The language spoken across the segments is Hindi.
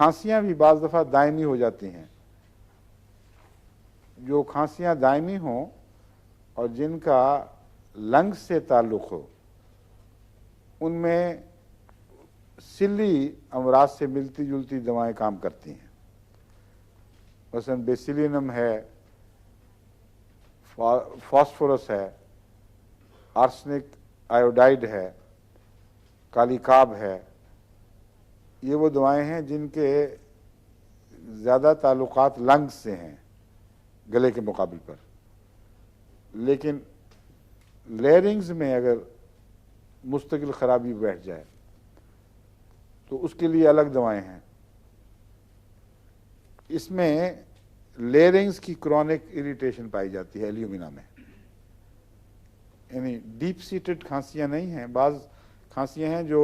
खांसियां भी बाज़ दफ़ा दायमी हो जाती हैं। जो खांसियां दायमी हों और जिनका लंग्स से ताल्लुक़ हो, उनमें सिली अमराज से मिलती जुलती दवाएं काम करती हैं। मसलन बेसिलिनम है, फास्फोरस है, आर्सेनिक आयोडाइड है, कालीकाब है। ये वो दवाएं हैं जिनके ज़्यादा ताल्लुकात लंग्स से हैं गले के मुकाबले पर। लेकिन लेरिंग्स में अगर मुस्तकिल ख़राबी बैठ जाए तो उसके लिए अलग दवाएं हैं। इसमें लेरिंग्स की क्रॉनिक इरिटेशन पाई जाती है एल्यूमिना में, यानी डीप सीटेड खांसियां नहीं हैं। बाज़ खांसियां हैं जो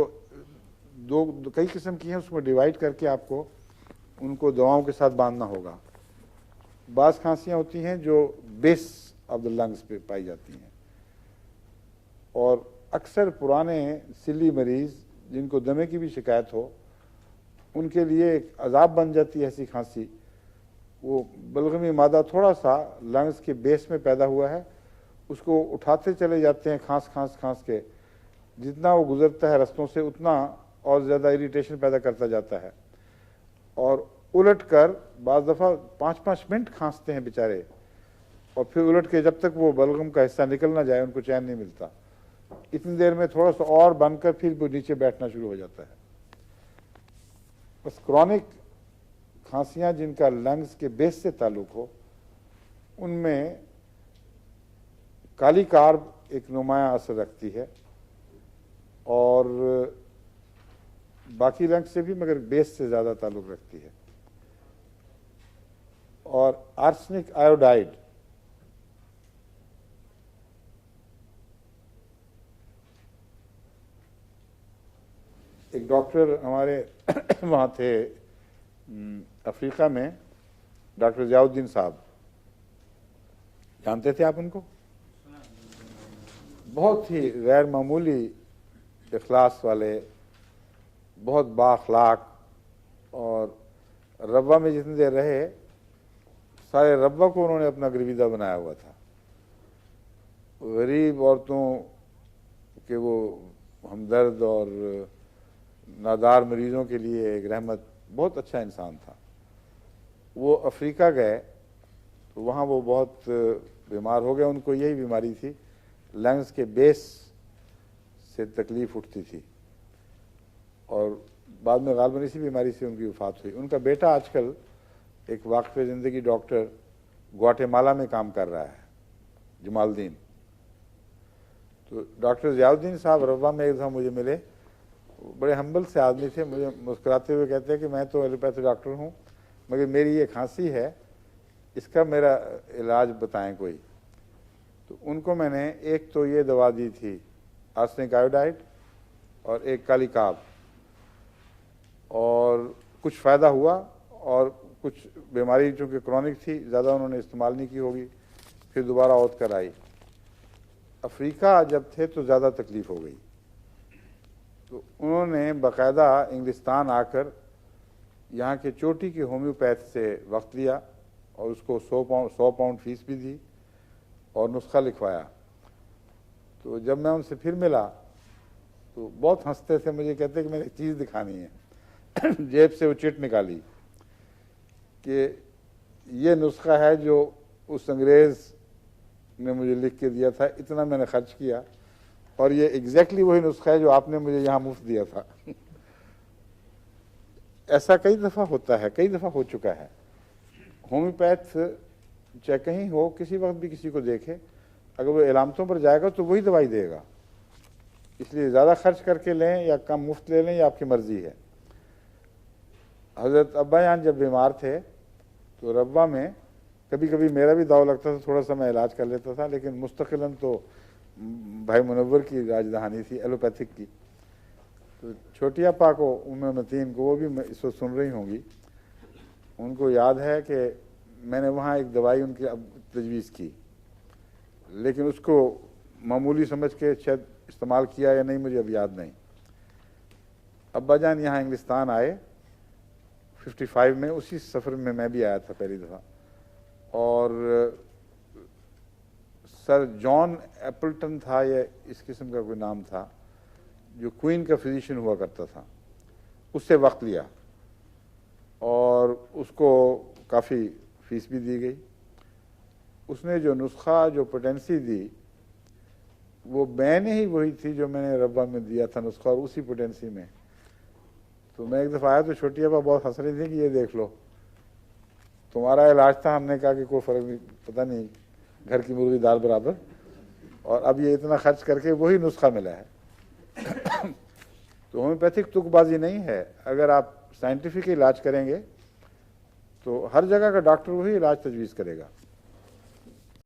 कई किस्म की हैं, उसमें डिवाइड करके आपको उनको दवाओं के साथ बांधना होगा। बाज़ खांसियां होती हैं जो बेस ऑफ द लंग्स पे पाई जाती हैं, और अक्सर पुराने सिली मरीज़ जिनको दमे की भी शिकायत हो, उनके लिए एक अजाब बन जाती है ऐसी खांसी। वो बलगमी मादा थोड़ा सा लंग्स के बेस में पैदा हुआ है, उसको उठाते चले जाते हैं खांस खांस खांस के। जितना वो गुजरता है रस्तों से उतना और ज़्यादा इरिटेशन पैदा करता जाता है, और उलट कर बाज़ दफ़ा 5-5 मिनट खांसते हैं बेचारे, और फिर उलट के जब तक वो बलगम का हिस्सा निकल ना जाए उनको चैन नहीं मिलता। इतनी देर में थोड़ा सा और बनकर फिर वो नीचे बैठना शुरू हो जाता है। बस क्रॉनिक खांसियां जिनका लंग्स के बेस से ताल्लुक हो, उनमें काली कार्ब एक नुमाया असर रखती है, और बाकी लंग्स से भी मगर बेस से ज़्यादा ताल्लुक रखती है। और आर्सेनिक आयोडाइड एक डॉक्टर हमारे वहाँ थे अफ्रीका में, डॉक्टर ज़ियाउद्दीन साहब, जानते थे आप उनको? बहुत ही गैर मामूली इखलास वाले, बहुत बाअखलाक, और रब्बा में जितनी देर रहे सारे रब्बा को उन्होंने अपना गिरविदा बनाया हुआ था। गरीब औरतों के वो हमदर्द और नादार मरीज़ों के लिए एक रहमत, बहुत अच्छा इंसान था। वो अफ्रीका गए तो वहाँ वो बहुत बीमार हो गए। उनको यही बीमारी थी, लंग्स के बेस से तकलीफ़ उठती थी, और बाद में गालबन इसी बीमारी से उनकी वफ़ात हुई। उनका बेटा आजकल एक वाक़फ़े ज़िंदगी डॉक्टर ग्वाटेमाला में काम कर रहा है, जमालुद्दीन। तो डॉक्टर ज़ियाउद्दीन साहब रब्बा में एक दफ़ा मुझे मिले, बड़े हम्बल से आदमी थे। मुझे मुस्कुराते हुए कहते हैं कि मैं तो एलोपैथी डॉक्टर हूँ, मगर मेरी ये खांसी है, इसका मेरा इलाज बताएं कोई। तो उनको मैंने एक तो ये दवा दी थी आर्सेनिक आयोडाइड और एक कालीकाब, और कुछ फ़ायदा हुआ, और कुछ बीमारी चूँकि क्रॉनिक थी ज़्यादा उन्होंने इस्तेमाल नहीं की होगी, फिर दोबारा औद कर आई। अफ्रीका जब थे तो ज़्यादा तकलीफ़ हो गई, तो उन्होंने बाकायदा इंग्लिस्तान आकर यहाँ के चोटी के होम्योपैथ से वक्त लिया, और उसको 100 पाउंड फीस भी दी और नुस्खा लिखवाया। तो जब मैं उनसे फिर मिला तो बहुत हंसते थे, मुझे कहते कि मैंने एक चीज़ दिखानी है। जेब से वो चिट निकाली कि ये नुस्खा है जो उस अंग्रेज़ ने मुझे लिख के दिया था, इतना मैंने खर्च किया, और ये एग्जैक्टली वही नुस्खा है जो आपने मुझे यहाँ मुफ्त दिया था। ऐसा कई दफ़ा होता है, कई दफ़ा हो चुका है। होम्योपैथ चाहे कहीं हो, किसी वक्त भी किसी को देखे, अगर वो इलामतों पर जाएगा तो वही दवाई देगा। इसलिए ज़्यादा खर्च करके लें या कम मुफ्त ले लें, ये आपकी मर्ज़ी है। हज़रत अब्बा जान जब बीमार थे तो रब्बा में कभी कभी मेरा भी दाव लगता था, थोड़ा सा मैं इलाज कर लेता था, लेकिन मुस्तकिलन तो भाई मुनव्वर की राजधानी थी एलोपैथिक की। तो छोटी अपा को, उम्मे मतीन को, वो भी इसको सुन रही होंगी, उनको याद है कि मैंने वहाँ एक दवाई उनकी अब तजवीज़ की, लेकिन उसको मामूली समझ के शायद इस्तेमाल किया या नहीं, मुझे अब याद नहीं। अब्बा जान यहाँ इंग्लिस्तान आए, 55 में, उसी सफ़र में मैं भी आया था पहली दफ़ा। और सर जॉन एप्पल्टन था या इस किस्म का कोई नाम था, जो क्वीन का फिजिशियन हुआ करता था, उससे वक्त लिया और उसको काफ़ी फीस भी दी गई। उसने जो नुस्खा, जो पोटेंसी दी, वो मैंने ही वही थी जो मैंने रब्बा में दिया था नुस्खा, और उसी पोटेंसी में। तो मैं एक दफ़ा आया तो छोटी अब्बा बहुत हंस रही थी कि ये देख लो, तुम्हारा इलाज था। हमने कहा कि कोई फ़र्क नहीं, पता नहीं, घर की मुर्गी दाल बराबर, और अब ये इतना खर्च करके वही नुस्खा मिला है। तो होम्योपैथिक तुकबाजी नहीं है। अगर आप साइंटिफिक इलाज करेंगे तो हर जगह का डॉक्टर वही इलाज तजवीज़ करेगा।